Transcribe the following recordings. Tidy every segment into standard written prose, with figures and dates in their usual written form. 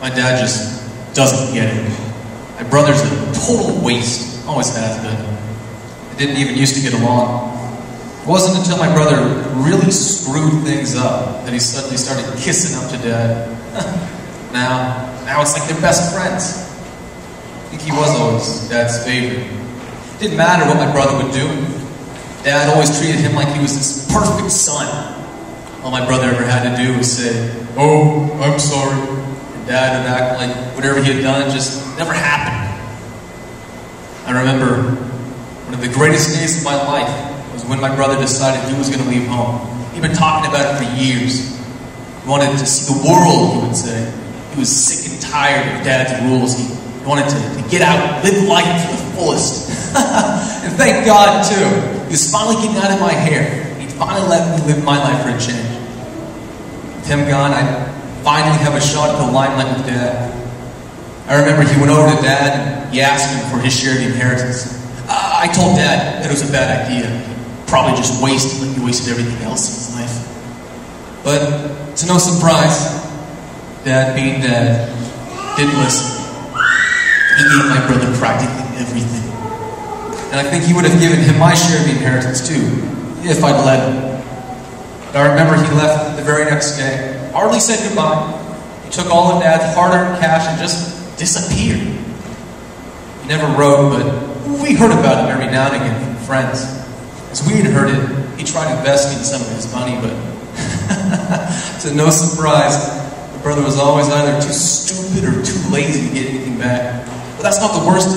My dad just doesn't get it. My brother's a total waste. Always has been. They didn't even used to get along. It wasn't until my brother really screwed things up that he suddenly started kissing up to Dad. Now it's like they're best friends. I think he was always Dad's favorite. It didn't matter what my brother would do. Dad always treated him like he was this perfect son. All my brother ever had to do was say, "Oh, I'm sorry." And Dad would act like whatever he had done just never happened. I remember one of the greatest days of my life was when my brother decided he was going to leave home. He'd been talking about it for years. He wanted to see the world, he would say. He was sick and tired of Dad's rules. He wanted to get out, live life to the fullest. And thank God, too. He was finally getting out of my hair. He'd finally let me live my life for a change. With him gone, I'd finally have a shot at the limelight with Dad. I remember he went over to Dad and he asked him for his share of the inheritance. I told Dad that it was a bad idea. He'd probably just waste it like he wasted everything else in his life. But to no surprise, Dad, being Dad, didn't listen. He gave my brother practically everything. And I think he would have given him my share of the inheritance too, if I'd let him. But I remember he left the very next day, hardly said goodbye. He took all of Dad's hard-earned cash and just disappeared. He never wrote, but we heard about him every now and again from friends. As we had heard it, he tried investing some of his money, but to no surprise, my brother was always either too stupid or too lazy to get anything back. But that's not the worst.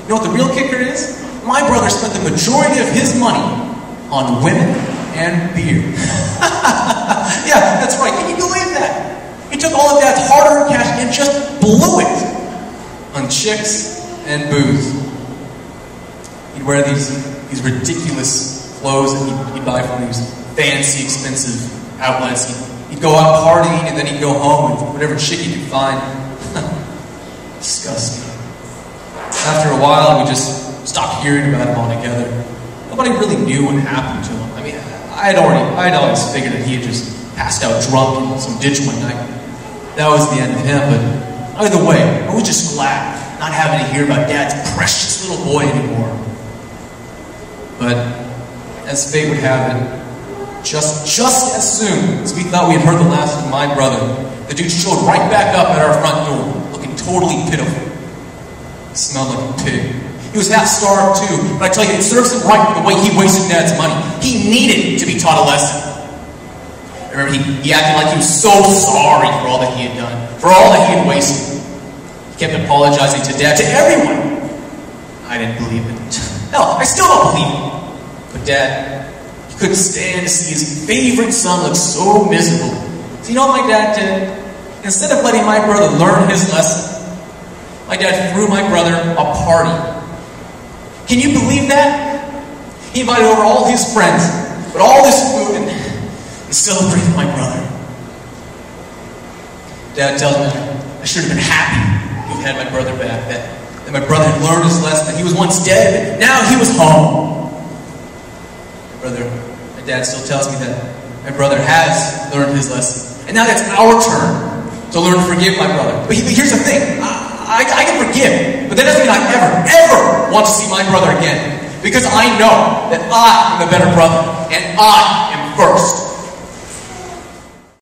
You know what the real kicker is? My brother spent the majority of his money on women and beer. Yeah, that's right. Can you believe that? He took all of Dad's hard-earned cash and just blew it on chicks and booze. He'd wear these ridiculous clothes that he'd buy from these fancy, expensive outlets. He'd go out partying and then he'd go home with whatever chick he could find. Disgusting. After a while, we just stopped hearing about him altogether. Nobody really knew what happened to him. I mean, I'd always figured that he had just passed out drunk in some ditch one night. That was the end of him, but either way, I was just glad not having to hear about Dad's precious little boy anymore. But as fate would have it, just as soon as we thought we had heard the last of my brother, the dude showed right back up at our front door, looking totally pitiful. He smelled like a pig. He was half starved too, but I tell you, it serves him right for the way he wasted Dad's money. He needed to be taught a lesson. I remember he acted like he was so sorry for all that he had done, for all that he had wasted. He kept apologizing to Dad, to everyone. I didn't believe it. Hell, I still don't believe it. But Dad, he couldn't stand to see his favorite son look so miserable. So you know what my dad did? Instead of letting my brother learn his lesson, my dad threw my brother a party. Can you believe that? He invited over all his friends, but all this food and celebrated my brother. Dad tells me I should have been happy to have had my brother back, that my brother had learned his lesson, that he was once dead, but now he was home. My dad still tells me that my brother has learned his lesson, and now it's our turn to learn to forgive my brother. But here's the thing, I can forgive, but that doesn't mean I ever want to see my brother again, because I know that I am the better brother, and I am first.